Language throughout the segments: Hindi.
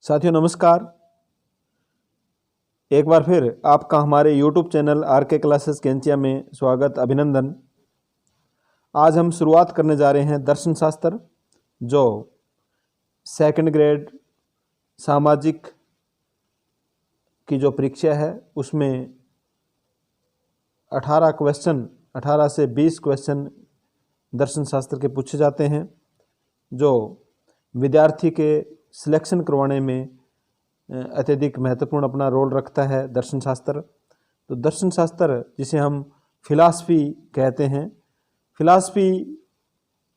साथियों नमस्कार। एक बार फिर आपका हमारे YouTube चैनल आर.के. क्लासेस कैंचिया में स्वागत अभिनंदन। आज हम शुरुआत करने जा रहे हैं दर्शन शास्त्र, जो सेकंड ग्रेड सामाजिक की जो परीक्षा है उसमें 18 से 20 क्वेश्चन दर्शन शास्त्र के पूछे जाते हैं, जो विद्यार्थी के सिलेक्शन करवाने में अत्यधिक महत्वपूर्ण अपना रोल रखता है दर्शन शास्त्र। तो दर्शन शास्त्र जिसे हम फिलॉसफी कहते हैं, फिलॉसफी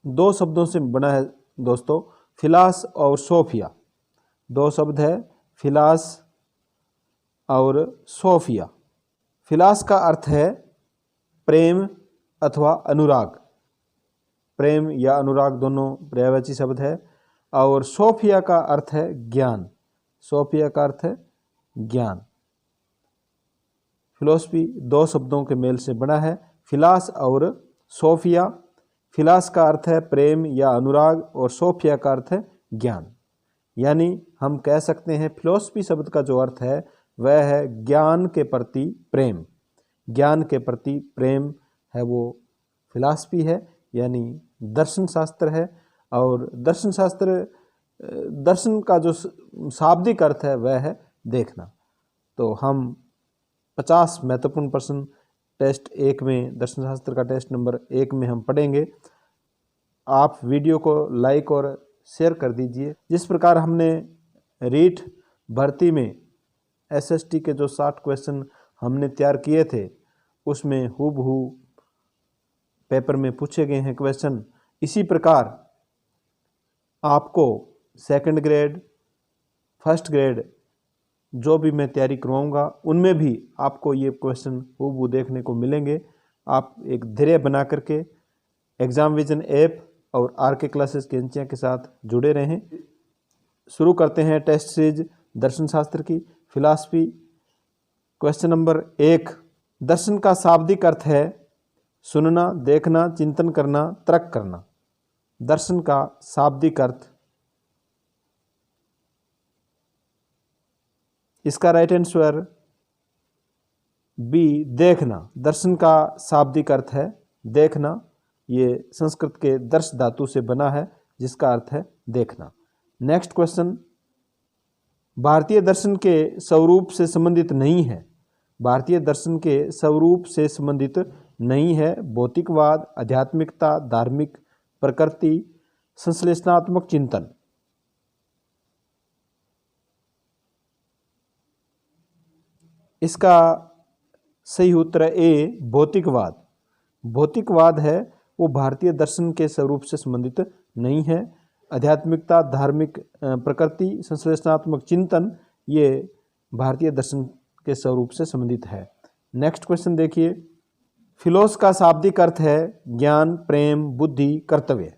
दो शब्दों से बना है दोस्तों, फिलास और सोफिया। दो शब्द है, फिलास और सोफिया। फिलास का अर्थ है प्रेम अथवा अनुराग, प्रेम या अनुराग दोनों पर्यायवाची शब्द है। और सोफिया का अर्थ है ज्ञान, सोफिया का अर्थ है ज्ञान। फिलॉसफी दो शब्दों के मेल से बना है, फिलास और सोफिया। फिलास का अर्थ है प्रेम या अनुराग और सोफिया का अर्थ है ज्ञान। यानी हम कह सकते हैं फिलॉसफी शब्द का जो अर्थ है वह है ज्ञान के प्रति प्रेम। ज्ञान के प्रति प्रेम है वो फिलॉसफी है, यानी दर्शन शास्त्र है। और दर्शन शास्त्र, दर्शन का जो शाब्दिक अर्थ है वह है देखना। तो हम 50 महत्वपूर्ण प्रश्न टेस्ट 1 में, दर्शन शास्त्र का टेस्ट नंबर 1 में हम पढ़ेंगे। आप वीडियो को लाइक और शेयर कर दीजिए। जिस प्रकार हमने रीट भर्ती में एसएसटी के जो 60 क्वेश्चन हमने तैयार किए थे उसमें हूबहू पेपर में पूछे गए हैं क्वेश्चन, इसी प्रकार आपको सेकंड ग्रेड, फर्स्ट ग्रेड जो भी मैं तैयारी करवाऊंगा उनमें भी आपको ये क्वेश्चन हूबहू देखने को मिलेंगे। आप एक धैर्य बना करके एग्जाम विजन ऐप और आर.के. क्लासेस कैंचिया के साथ जुड़े रहें। शुरू करते हैं टेस्ट सीरीज दर्शन शास्त्र की फिलॉसफी। क्वेश्चन नंबर 1, दर्शन का शाब्दिक अर्थ है सुनना, देखना, चिंतन करना, तर्क करना। दर्शन का शाब्दिक अर्थ, इसका राइट आंसर बी देखना। दर्शन का शाब्दिक अर्थ है देखना। ये संस्कृत के दर्श धातु से बना है जिसका अर्थ है देखना। नेक्स्ट क्वेश्चन, भारतीय दर्शन के स्वरूप से संबंधित नहीं है। भारतीय दर्शन के स्वरूप से संबंधित नहीं है भौतिकवाद, आध्यात्मिकता, धार्मिक प्रकृति, संश्लेषणात्मक चिंतन। इसका सही उत्तर है ए भौतिकवाद। भौतिकवाद है वो भारतीय दर्शन के स्वरूप से संबंधित नहीं है। आध्यात्मिकता, धार्मिक प्रकृति, संश्लेषणात्मक चिंतन ये भारतीय दर्शन के स्वरूप से संबंधित है। नेक्स्ट क्वेश्चन देखिए, फिलोस का शाब्दिक अर्थ है ज्ञान, प्रेम, बुद्धि, कर्तव्य।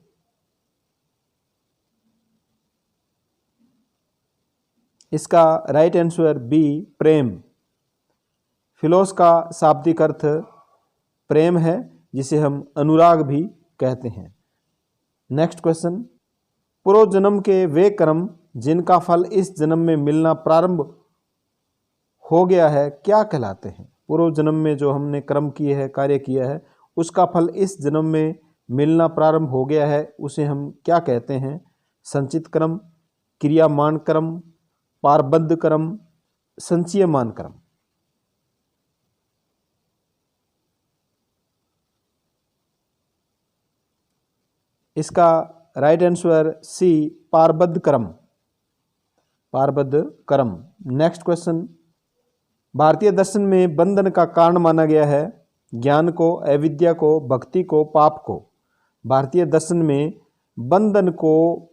इसका राइट आंसर बी प्रेम। फिलोस का शाब्दिक अर्थ प्रेम है, जिसे हम अनुराग भी कहते हैं। नेक्स्ट क्वेश्चन, पूर्व जन्म के वे कर्म जिनका फल इस जन्म में मिलना प्रारंभ हो गया है क्या कहलाते हैं। पूर्व जन्म में जो हमने कर्म किए हैं, कार्य किया है, उसका फल इस जन्म में मिलना प्रारंभ हो गया है, उसे हम क्या कहते हैं। संचित कर्म, क्रियामान कर्म, पारबद्ध कर्म, संचयमान कर्म। इसका राइट आंसर सी पारबद्ध कर्म, पारबद्ध कर्म। नेक्स्ट क्वेश्चन, भारतीय दर्शन में बंधन का कारण माना गया है ज्ञान को, अविद्या को, भक्ति को, पाप को। भारतीय दर्शन में बंधन को,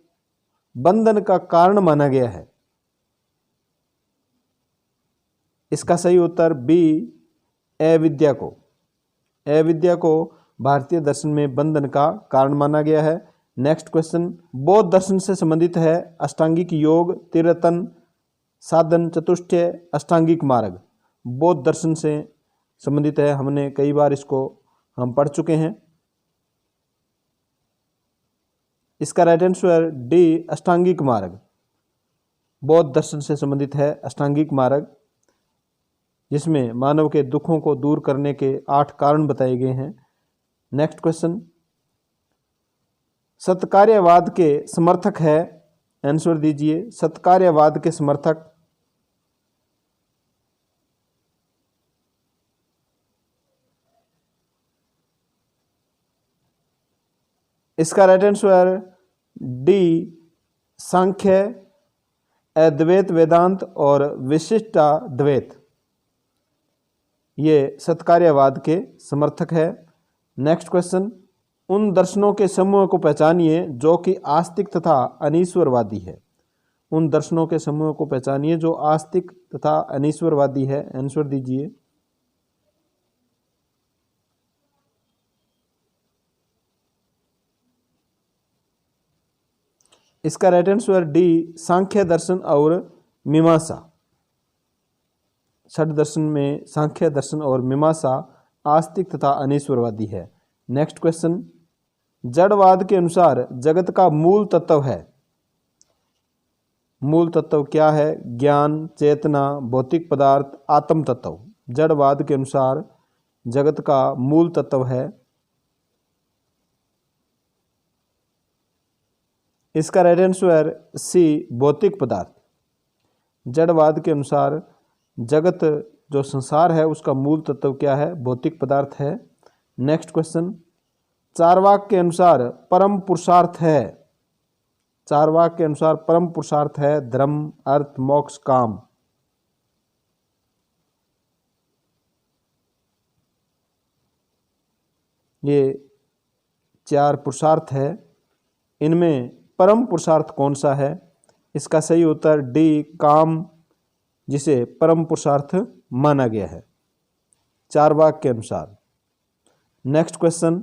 बंधन का कारण माना गया है। इसका सही उत्तर बी अविद्या को। अविद्या को भारतीय दर्शन में बंधन का कारण माना गया है। नेक्स्ट क्वेश्चन, बौद्ध दर्शन से संबंधित है अष्टांगिक योग, त्रिरत्न, साधन, चतुष्टय, अष्टांगिक मार्ग। बौद्ध दर्शन से संबंधित है, हमने कई बार इसको हम पढ़ चुके हैं। इसका राइट आंसर डी अष्टांगिक मार्ग। बौद्ध दर्शन से संबंधित है अष्टांगिक मार्ग, जिसमें मानव के दुखों को दूर करने के 8 कारण बताए गए हैं। नेक्स्ट क्वेश्चन, सत्कार्यवाद के समर्थक है, आंसर दीजिए। सत्कार्यवाद के समर्थक, इसका राइट आंसर डी सांख्य, अद्वैत वेदांत और विशिष्टाद्वैत, ये सत्कार्यवाद के समर्थक है। नेक्स्ट क्वेश्चन, उन दर्शनों के समूह को पहचानिए जो कि आस्तिक तथा अनीश्वरवादी है। उन दर्शनों के समूह को पहचानिए जो आस्तिक तथा अनीश्वरवादी है, आंसर दीजिए। इसका राइट आंसर डी सांख्य दर्शन और मीमांसा। षड दर्शन में सांख्य दर्शन और मीमांसा आस्तिक तथा अनीश्वरवादी है। नेक्स्ट क्वेश्चन, जड़वाद के अनुसार जगत का मूल तत्व है। मूल तत्व क्या है? ज्ञान, चेतना, भौतिक पदार्थ, आत्म तत्व। जड़वाद के अनुसार जगत का मूल तत्व है, इसका राइट आंसर सी भौतिक पदार्थ। जड़वाद के अनुसार जगत जो संसार है उसका मूल तत्व क्या है? भौतिक पदार्थ है। नेक्स्ट क्वेश्चन, चारवाक के अनुसार परम पुरुषार्थ है। चारवाक के अनुसार परम पुरुषार्थ है धर्म, अर्थ, मोक्ष, काम। ये 4 पुरुषार्थ है, इनमें परम पुरुषार्थ कौन सा है? इसका सही उत्तर डी काम, जिसे परम पुरुषार्थ माना गया है चारवाक के अनुसार। नेक्स्ट क्वेश्चन,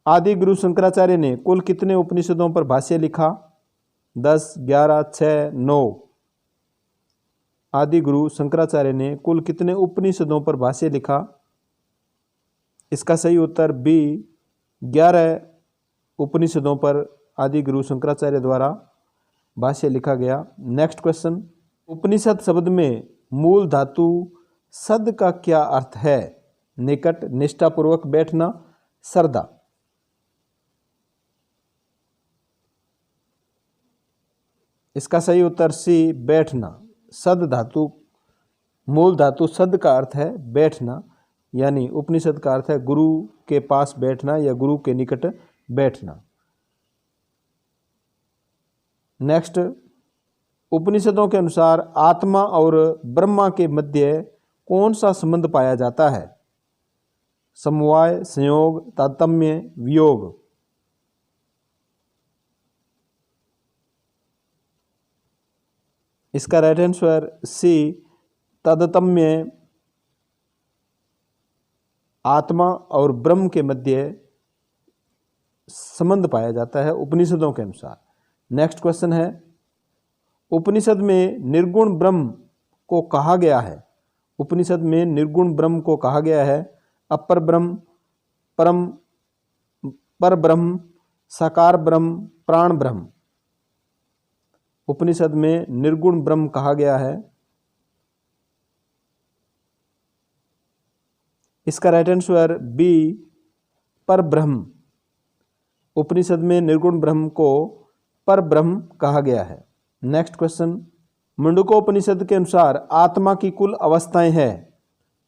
आदि गुरु शंकराचार्य ने कुल कितने उपनिषदों पर भाष्य लिखा? 10, 11, 6, 9। आदि गुरु शंकराचार्य ने कुल कितने उपनिषदों पर भाष्य लिखा? इसका सही उत्तर बी 11 उपनिषदों पर आदि गुरु शंकराचार्य द्वारा भाष्य लिखा गया। नेक्स्ट क्वेश्चन, उपनिषद शब्द में मूल धातु सद का क्या अर्थ है? निकट, निष्ठापूर्वक बैठना, श्रद्धा। इसका सही उत्तर सी बैठना। सद धातु, मूल धातु सद का अर्थ है बैठना, यानी उपनिषद का अर्थ है गुरु के पास बैठना या गुरु के निकट बैठना। नेक्स्ट, उपनिषदों के अनुसार आत्मा और ब्रह्मा के मध्य कौन सा संबंध पाया जाता है? समवाय, संयोग, तारतम्य, वियोग। इसका राइट आंसर सी तारतम्य। आत्मा और ब्रह्म के मध्य संबंध पाया जाता है उपनिषदों के अनुसार। नेक्स्ट क्वेश्चन है, उपनिषद में निर्गुण ब्रह्म को कहा गया है। उपनिषद में निर्गुण ब्रह्म को कहा गया है अपर ब्रह्म, परम, पर ब्रह्म, साकार ब्रह्म, प्राण ब्रह्म। उपनिषद में निर्गुण ब्रह्म कहा गया है, इसका राइट आंसर बी पर ब्रह्म। उपनिषद में निर्गुण ब्रह्म को पर ब्रह्म कहा गया है। नेक्स्ट क्वेश्चन, मुंडकोपनिषद के अनुसार आत्मा की कुल अवस्थाएं हैं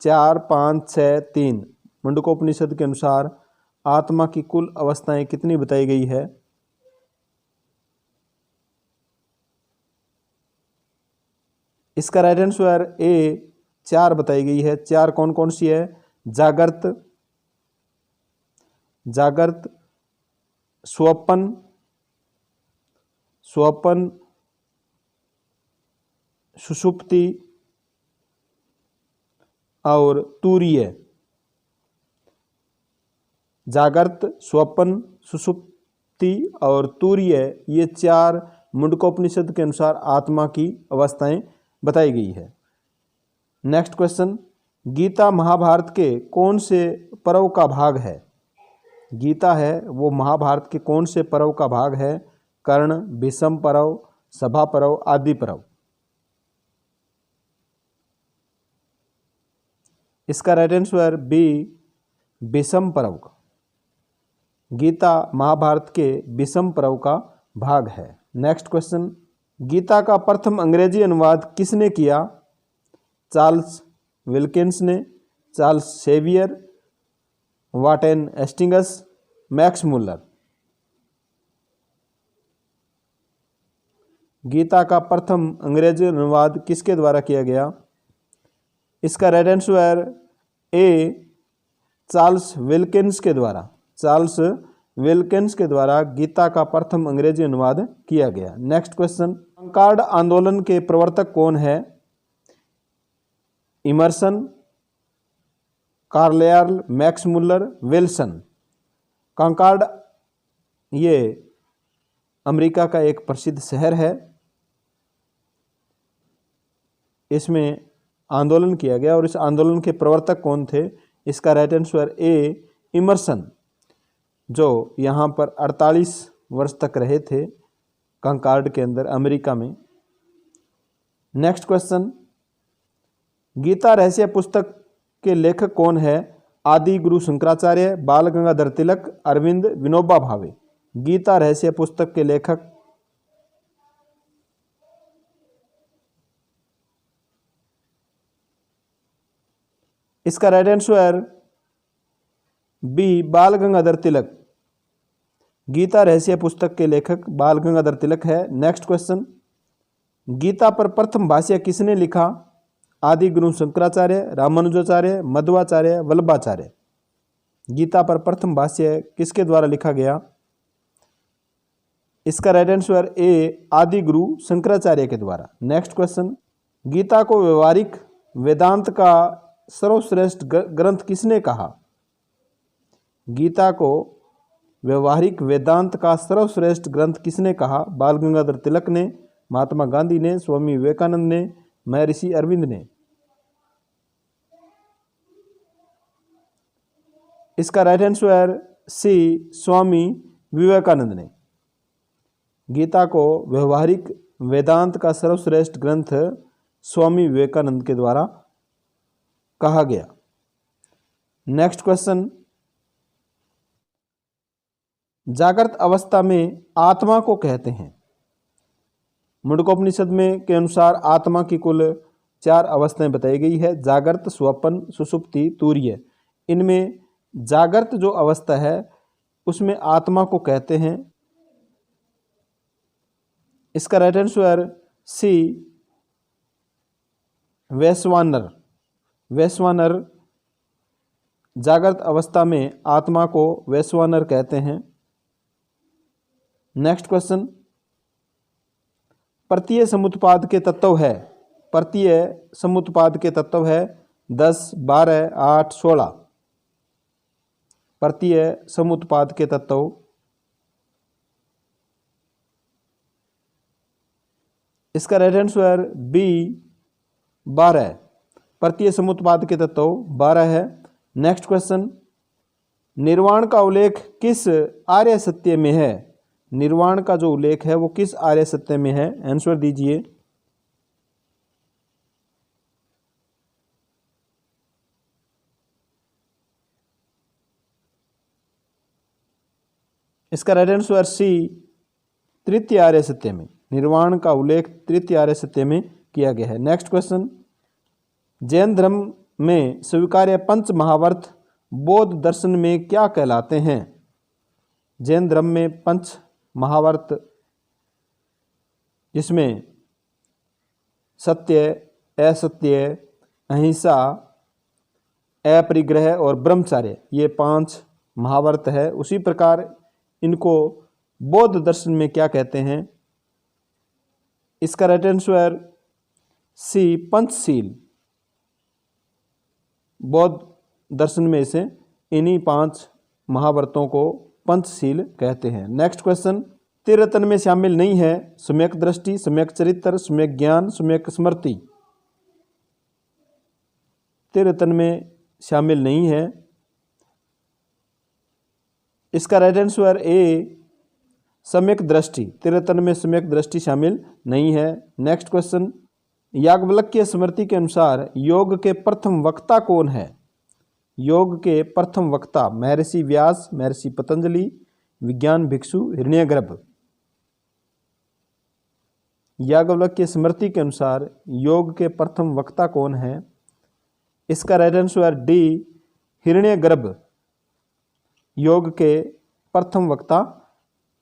4, 5, 6, 3। मुंडकोपनिषद के अनुसार आत्मा की कुल अवस्थाएं कितनी बताई गई है? इसका राइट आंसर ए 4 बताई गई है। 4 कौन कौन सी है? जागृत, स्वप्न, सुषुप्ति और तुरीय। जागृत, स्वप्न, सुषुप्ति और तुरीय, ये 4 मुंडकोपनिषद के अनुसार आत्मा की अवस्थाएं बताई गई है। नेक्स्ट क्वेश्चन, गीता महाभारत के कौन से पर्व का भाग है? गीता है वो महाभारत के कौन से पर्व का भाग है? कर्ण, विषम परव, सभा परव, आदि परव। इसका राइट आंसर बी विषम परव। गीता महाभारत के विषम पर्व का भाग है। नेक्स्ट क्वेश्चन, गीता का प्रथम अंग्रेजी अनुवाद किसने किया? चार्ल्स विल्किंस ने, चार्ल्स सेवियर, वाटेन हेस्टिंग्स, मैक्स मुलर। गीता का प्रथम अंग्रेजी अनुवाद किसके द्वारा किया गया? इसका right answer A Charles Wilkins के द्वारा। चार्ल्स विल्किंस के द्वारा गीता का प्रथम अंग्रेजी अनुवाद किया गया। नेक्स्ट क्वेश्चन, कंकॉर्ड आंदोलन के प्रवर्तक कौन है? Emerson, Carlyle, Max Muller, Wilson. Concord ये अमेरिका का एक प्रसिद्ध शहर है। इसमें आंदोलन किया गया और इस आंदोलन के प्रवर्तक कौन थे? इसका राइट आंसर ए इमर्सन, जो यहाँ पर 48 वर्ष तक रहे थे कंकॉर्ड के अंदर अमेरिका में। नेक्स्ट क्वेश्चन, गीता रहस्य पुस्तक के लेखक कौन है? आदि गुरु शंकराचार्य, बाल गंगाधर तिलक, अरविंद, विनोबा भावे। गीता रहस्य पुस्तक के लेखक इसका राइट आंसर बी बाल गंगाधर तिलक। गीता रहस्य पुस्तक के लेखक बाल गंगाधर तिलक है। नेक्स्ट क्वेश्चन, गीता पर प्रथम भाष्य किसने लिखा? आदि गुरु शंकराचार्य, रामानुजाचार्य, मध्वाचार्य, वल्लभाचार्य। गीता पर प्रथम भाष्य किसके द्वारा लिखा गया? इसका राइट आंसर ए आदि गुरु शंकराचार्य के द्वारा। नेक्स्ट क्वेश्चन, गीता को व्यवहारिक वेदांत का सर्वश्रेष्ठ ग्रंथ किसने कहा? गीता को व्यवहारिक वेदांत का सर्वश्रेष्ठ ग्रंथ किसने कहा? बाल गंगाधर तिलक ने, महात्मा गांधी ने, स्वामी विवेकानंद ने, महर्षि अरविंद ने। इसका राइट आंसर सी स्वामी विवेकानंद ने। गीता को व्यवहारिक वेदांत का सर्वश्रेष्ठ ग्रंथ स्वामी विवेकानंद के द्वारा कहा गया। नेक्स्ट क्वेश्चन, जागृत अवस्था में आत्मा को कहते हैं। मुंडकोपनिषद में के अनुसार आत्मा की कुल 4 अवस्थाएं बताई गई है, जागृत, स्वप्न, सुषुप्ति, तुरीय। इनमें जागृत जो अवस्था है उसमें आत्मा को कहते हैं। इसका राइट आंसर सी वैश्वानर। वैश्वानर जागृत अवस्था में आत्मा को वैश्वानर कहते हैं। नेक्स्ट क्वेश्चन, प्रत्यय समुत्पाद के तत्व है। प्रत्यय समुत्पाद के तत्व है 10, 12, 8, 16। प्रत्यय समुत्पाद के तत्व इसका राइट आंसर बी 12। प्रत्यय समुत्पाद के तत्व 12 है। नेक्स्ट क्वेश्चन, निर्वाण का उल्लेख किस आर्य सत्य में है? निर्वाण का जो उल्लेख है वो किस आर्य सत्य में है? आंसर दीजिए। इसका राइट आंसर सी तृतीय आर्य सत्य में। निर्वाण का उल्लेख तृतीय आर्य सत्य में किया गया है। नेक्स्ट क्वेश्चन, जैन धर्म में स्वीकार्य पंच महावर्त बौद्ध दर्शन में क्या कहलाते हैं? जैन धर्म में पंच महावर्त जिसमें सत्य, असत्य, अहिंसा, अपरिग्रह और ब्रह्मचर्य ये 5 महावर्त है। उसी प्रकार इनको बौद्ध दर्शन में क्या कहते हैं? इसका राइट आंसर सी पंचशील। बौद्ध दर्शन में से इन्हीं 5 महावर्तों को पंचशील कहते हैं। नेक्स्ट क्वेश्चन, त्रिरत्न में शामिल नहीं है सम्यक दृष्टि, सम्यक चरित्र, सम्यक ज्ञान, सम्यक स्मृति। त्रिरत्न में शामिल नहीं है। इसका राइट आंसर ए सम्यक दृष्टि, 53 में सम्यक दृष्टि शामिल नहीं है। नेक्स्ट क्वेश्चन, याज्ञवल्क्य स्मृति के अनुसार योग के प्रथम वक्ता कौन है? योग के प्रथम वक्ता महर्षि व्यास, महर्षि पतंजलि, विज्ञान भिक्षु, हिरण्यगर्भ। याज्ञवल्क्य स्मृति के अनुसार योग के प्रथम वक्ता कौन है? इसका राइट आंसर डी, हिरण्यगर्भ योग के प्रथम वक्ता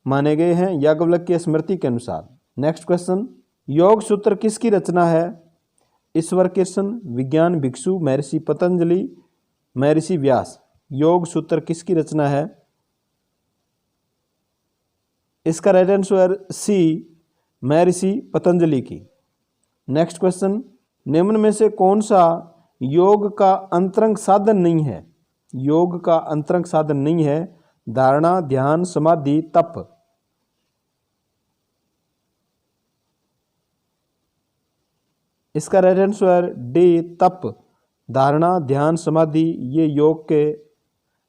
माने गए हैं याज्ञवल्क्य स्मृति के अनुसार। नेक्स्ट क्वेश्चन, योग सूत्र किसकी रचना है? ईश्वर कृष्ण, विज्ञान भिक्षु, महर्षि पतंजलि, महर्षि व्यास। योग सूत्र किसकी रचना है? इसका राइट आंसर सी, महर्षि पतंजलि की। नेक्स्ट क्वेश्चन, निम्न में से कौन सा योग का अंतरंग साधन नहीं है? योग का अंतरंग साधन नहीं है? धारणा, ध्यान, समाधि, तप। इसका राइट आंसर डी, तप। धारणा, ध्यान, समाधि ये योग के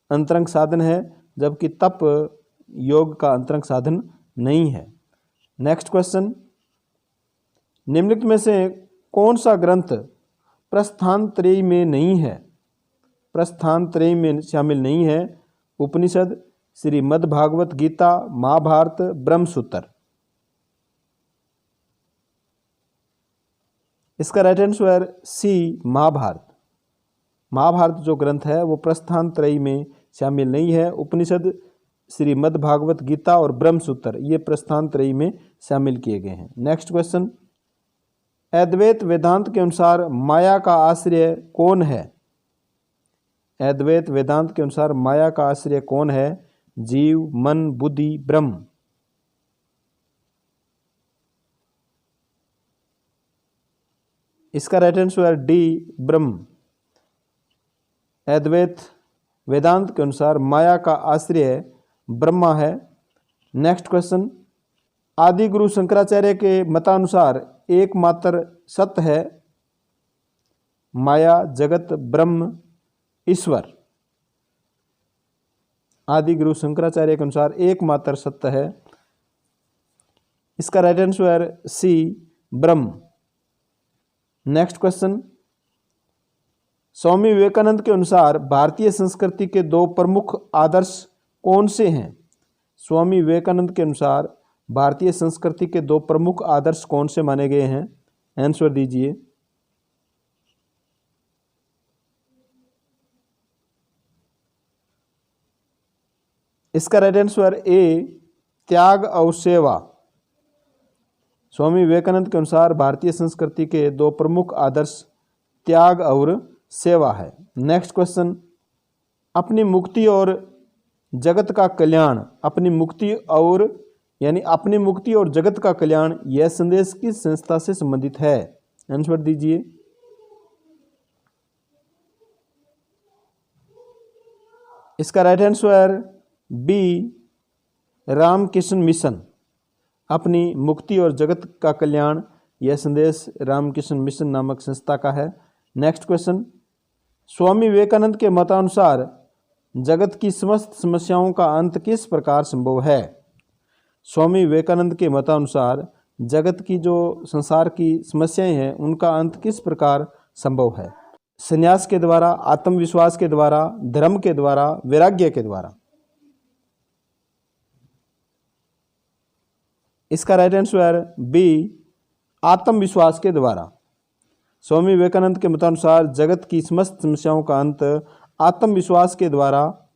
अंतरंग साधन है, जबकि तप योग का अंतरंग साधन नहीं है। नेक्स्ट क्वेश्चन, निम्नलिखित में से कौन सा ग्रंथ प्रस्थानत्रयी में नहीं है? प्रस्थानत्रयी में शामिल नहीं है? उपनिषद, श्रीमद् भागवत गीता, महाभारत, ब्रह्मसूत्र। इसका right answer C, Mahabharata. Mahabharata जो ग्रंथ है वो प्रस्थानत्रयी में शामिल नहीं है। उपनिषद, श्रीमद् भागवत गीता और ब्रह्मसूत्र ये प्रस्थानत्रयी में शामिल किए गए हैं। नेक्स्ट क्वेश्चन, अद्वैत वेदांत के अनुसार माया का आश्रय कौन है? अद्वैत वेदांत के अनुसार माया का आश्रय कौन है? जीव, मन, बुद्धि, ब्रह्म। इसका राइट आंसर डी, ब्रह्म। अद्वैत वेदांत के अनुसार माया का आश्रय ब्रह्मा है। नेक्स्ट क्वेश्चन, आदि गुरु शंकराचार्य के मतानुसार एकमात्र सत्य है माया, जगत, ब्रह्म, ईश्वर। आदि गुरु शंकराचार्य के अनुसार एकमात्र सत्य है। इसका राइट आंसर सी, ब्रह्म। नेक्स्ट क्वेश्चन, स्वामी विवेकानंद के अनुसार भारतीय संस्कृति के दो प्रमुख आदर्श कौन से हैं? स्वामी विवेकानंद के अनुसार भारतीय संस्कृति के दो प्रमुख आदर्श कौन से माने गए हैं? आंसर दीजिए। इसका राइट आंसर ए, त्याग और सेवा। स्वामी विवेकानंद के अनुसार भारतीय संस्कृति के दो प्रमुख आदर्श त्याग और सेवा है। नेक्स्ट क्वेश्चन, अपनी मुक्ति और जगत का कल्याण, अपनी मुक्ति और यानी अपनी मुक्ति और जगत का कल्याण यह संदेश किस संस्था से संबंधित है? आंसर दीजिए। इसका right answer B, Ramakrishna mission. अपनी मुक्ति और जगत का कल्याण यह संदेश रामकृष्ण मिशन नामक संस्था का है। नेक्स्ट क्वेश्चन, स्वामी विवेकानंद के मतानुसार जगत की समस्त समस्याओं का अंत किस प्रकार संभव है? स्वामी विवेकानंद के मतानुसार जगत की जो संसार की समस्याएं हैं उनका अंत किस प्रकार संभव है? संन्यास के द्वारा, आत्मविश्वास के द्वारा, धर्म के द्वारा, वैराग्य के द्वारा। इसका राइट आंसर बी, आत्मविश्वास के द्वारा। स्वामी विवेकानंद के मतानुसार जगत की समस्त समस्याओं का अंत आत्मविश्वास के द्वारा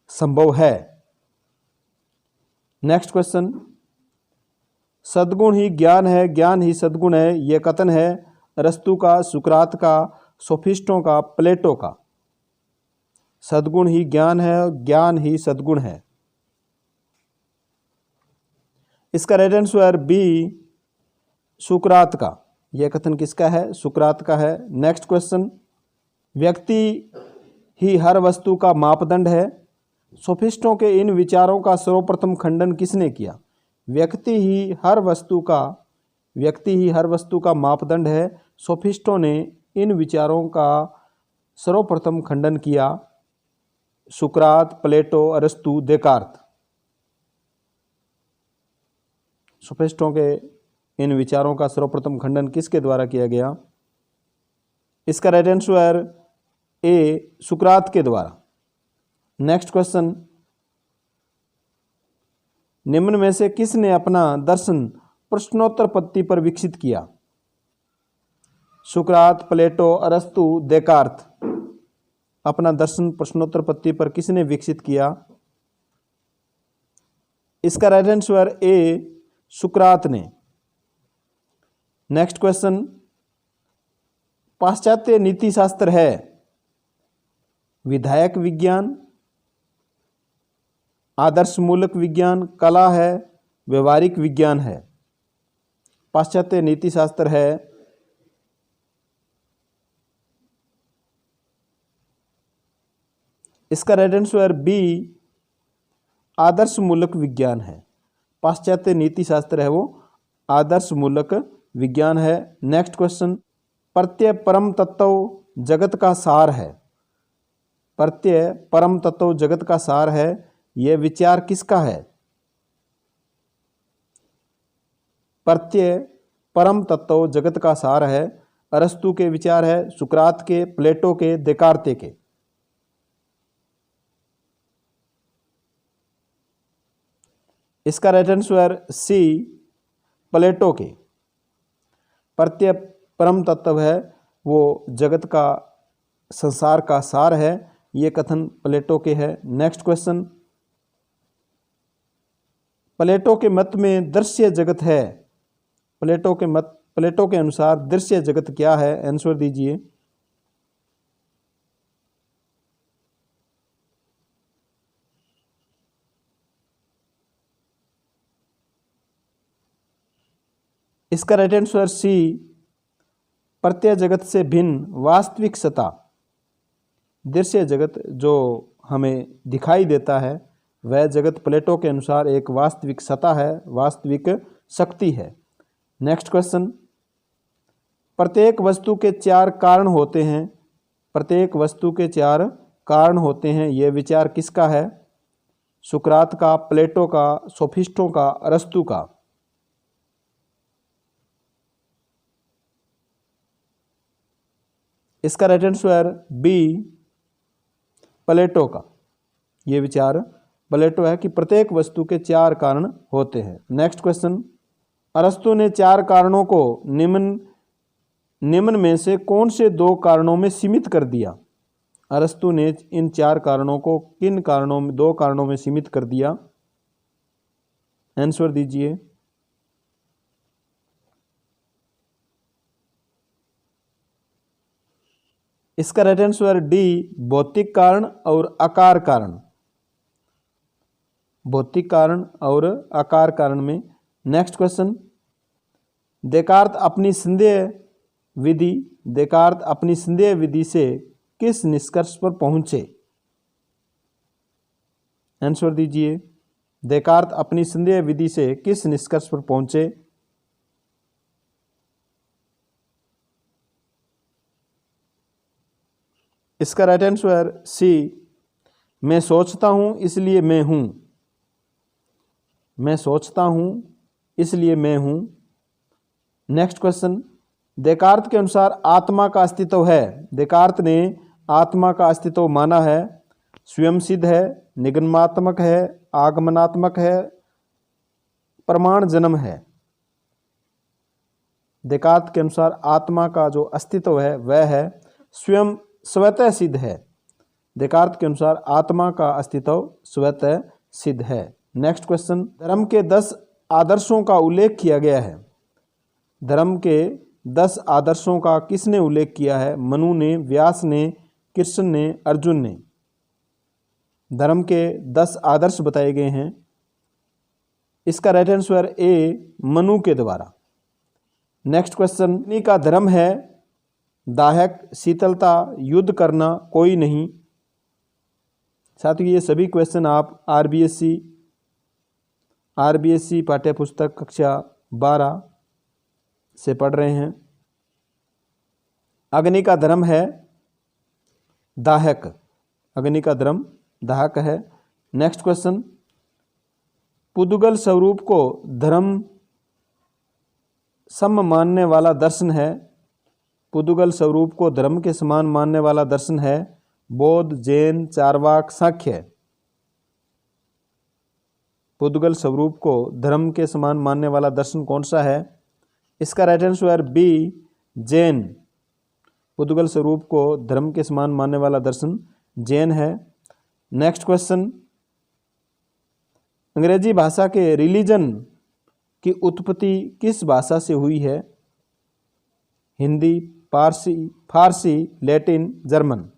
संभव है। नेक्स्ट क्वेश्चन, सद्गुण ही ज्ञान है, ज्ञान ही सद्गुण है, यह कथन है अरस्तु का, सुकरात का, सोफिस्टों का, प्लेटो का। सद्गुण ही ज्ञान है, ज्ञान ही सद्गुण है। इसका राइट आंसर बी, सुकरात का। यह कथन किसका है? सुकरात का है। नेक्स्ट क्वेश्चन, व्यक्ति ही हर वस्तु का मापदंड है, सोफिस्टों के इन विचारों का सर्वप्रथम खंडन किसने किया? व्यक्ति ही हर वस्तु का मापदंड है, सोफिस्टों ने इन विचारों का सर्वप्रथम खंडन किया। सुकरात, प्लेटो, अरस्तु, देकार्त। सोफिस्टों के इन विचारों का सर्वप्रथम खंडन किसके द्वारा किया गया? इसका राइट आंसर ए सुकरात के द्वारा। नेक्स्ट क्वेश्चन, निम्न में से किसने अपना दर्शन प्रश्नोत्तर पद्धति पर विकसित किया? सुकरात, प्लेटो, अरस्तु, देकार्त। अपना दर्शन प्रश्नोत्तर पद्धति पर किसने विकसित किया? इसका राइट आंसर ए सुकरात ने। नेक्स्ट क्वेश्चन, पाश्चात्य नीति शास्त्र है विधायक विज्ञान, आदर्शमूलक विज्ञान, कला है, व्यवहारिक विज्ञान है? पाश्चात्य नीति शास्त्र है इसका राइट आंसर बी आदर्शमूलक विज्ञान है। पाश्चात्य नीति शास्त्र है वो आदर्शमूलक विज्ञान है। नेक्स्ट क्वेश्चन, प्रत्यय परम तत्व जगत का सार है। प्रत्यय परम तत्व जगत का सार है, यह विचार किसका है? प्रत्यय परम तत्व जगत का सार है, अरस्तु के विचार है, सुकरात के, प्लेटो के, देकार्ते के? इसका राइट आंसर सी प्लेटो के। प्रत्यय परम तत्व है वो जगत का संसार का सार है, ये कथन प्लेटो के है। नेक्स्ट क्वेश्चन, प्लेटो के मत में दृश्य जगत है। प्लेटो के अनुसार दृश्य जगत क्या है? आंसर दीजिए। इसका राइट आंसर सी प्रत्यय जगत से भिन्न वास्तविक सत्ता। दृश्य जगत जो हमें दिखाई देता है वह जगत प्लेटो के अनुसार एक वास्तविक सत्ता है, वास्तविक शक्ति है। नेक्स्ट क्वेश्चन, प्रत्येक वस्तु के 4 कारण होते हैं। प्रत्येक वस्तु के 4 कारण होते हैं, यह विचार किसका है? सुकरात का, प्लेटो का, सोफिस्टों का, अरस्तु का? इसका राइट आंसर बी प्लेटो का। यह विचार प्लेटो है कि प्रत्येक वस्तु के 4 कारण होते हैं। नेक्स्ट क्वेश्चन, अरस्तु ने 4 कारणों को निम्न में से कौन से 2 कारणों में सीमित कर दिया? अरस्तु ने इन 4 कारणों को किन कारणों में 2 कारणों में सीमित कर दिया? आंसर दीजिए। इसका राइट आंसर डी भौतिक कारण और आकार कारण। भौतिक कारण और आकार कारण में। नेक्स्ट क्वेश्चन, देकार्त अपनी संदेह विधि से किस निष्कर्ष पर पहुंचे? आंसर दीजिए। देकार्त अपनी संदेह विधि से किस निष्कर्ष पर पहुंचे? इसका राइट आंसर सी मैं सोचता हूं इसलिए मैं हूं। मैं सोचता हूं इसलिए मैं हूं। नेक्स्ट क्वेश्चन, देकार्त के अनुसार आत्मा का अस्तित्व है। देकार्त ने आत्मा का अस्तित्व माना है, स्वयं सिद्ध है, निगमात्मक है, आगमनात्मक है, प्रमाण जन्म है? देकार्त के अनुसार आत्मा का जो अस्तित्व है वह है स्वयं स्वतः सिद्ध है। देकार्त के अनुसार आत्मा का अस्तित्व स्वतः सिद्ध है। नेक्स्ट क्वेश्चन, धर्म के 10 आदर्शों का उल्लेख किया गया है। धर्म के 10 आदर्शों का किसने उल्लेख किया है? मनु ने, व्यास ने, कृष्ण ने, अर्जुन ने? धर्म के 10 आदर्श बताए गए हैं। इसका राइट आंसर ए मनु के द्वारा। नेक्स्ट क्वेश्चन, अग्नि का धर्म है दाहक, शीतलता, युद्ध करना, कोई नहीं? साथियों ये सभी क्वेश्चन आप आरबीएससी पाठ्य पुस्तक कक्षा 12 से पढ़ रहे हैं। अग्नि का धर्म है दाहक। अग्नि का धर्म दाहक है। नेक्स्ट क्वेश्चन, पुद्गल स्वरूप को धर्म सम मानने वाला दर्शन है। पुद्गल स्वरूप को धर्म के समान मानने वाला दर्शन है बौद्ध, जैन, चारवाक, सांख्य। पुद्गल स्वरूप को धर्म के समान मानने वाला दर्शन कौन सा है? इसका राइट आंसर बी, जैन। पुद्गल स्वरूप को धर्म के समान मानने वाला दर्शन जैन है। नेक्स्ट क्वेश्चन, अंग्रेजी भाषा के रिलीजन की उत्पत्ति किस भाषा से हुई है? हिंदी, फारसी, लैटिन, जर्मन।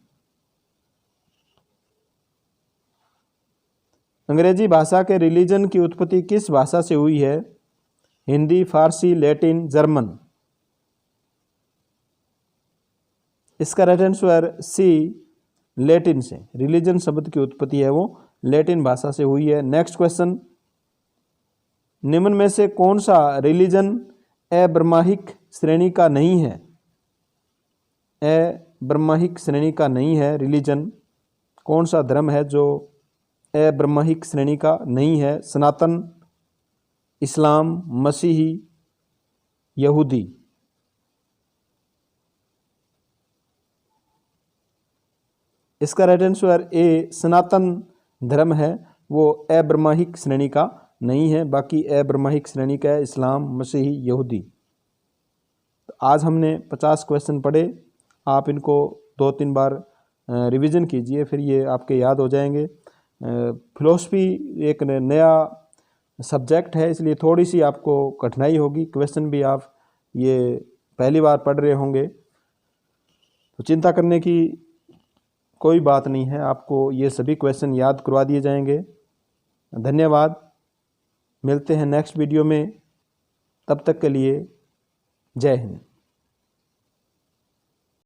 अंग्रेजी भाषा के रिलीजन की उत्पत्ति किस भाषा से हुई है? हिंदी, फारसी, लैटिन, जर्मन। इसका राइट आंसर सी, लैटिन से। रिलीजन शब्द की उत्पत्ति है वो लैटिन भाषा से हुई है। नेक्स्ट क्वेश्चन, निम्न में से कौन सा रिलीजन अब्राह्मिक श्रेणी का नहीं है? अब्राह्मिक श्रेणी का नहीं है रिलीजन। कौन सा धर्म है जो अब्राह्मिक श्रेणी का नहीं है? सनातन, इस्लाम, मसीही, यहूदी। इसका राइट आंसर ए, सनातन धर्म है वो अब्राह्मिक श्रेणी का नहीं है। बाकी अब्राह्मिक श्रेणी का है इस्लाम, मसीही, यहूदी। तो आज हमने 50 क्वेश्चन पढ़े। आप इनको 2-3 बार रिवीजन कीजिए, फिर ये आपके याद हो जाएंगे। फिलॉसफी एक नया सब्जेक्ट है, इसलिए थोड़ी सी आपको कठिनाई होगी। क्वेश्चन भी आप ये पहली बार पढ़ रहे होंगे, तो चिंता करने की कोई बात नहीं है। आपको ये सभी क्वेश्चन याद करवा दिए जाएंगे। धन्यवाद। मिलते हैं नेक्स्ट वीडियो में। तब तक के लिए जय हिंद।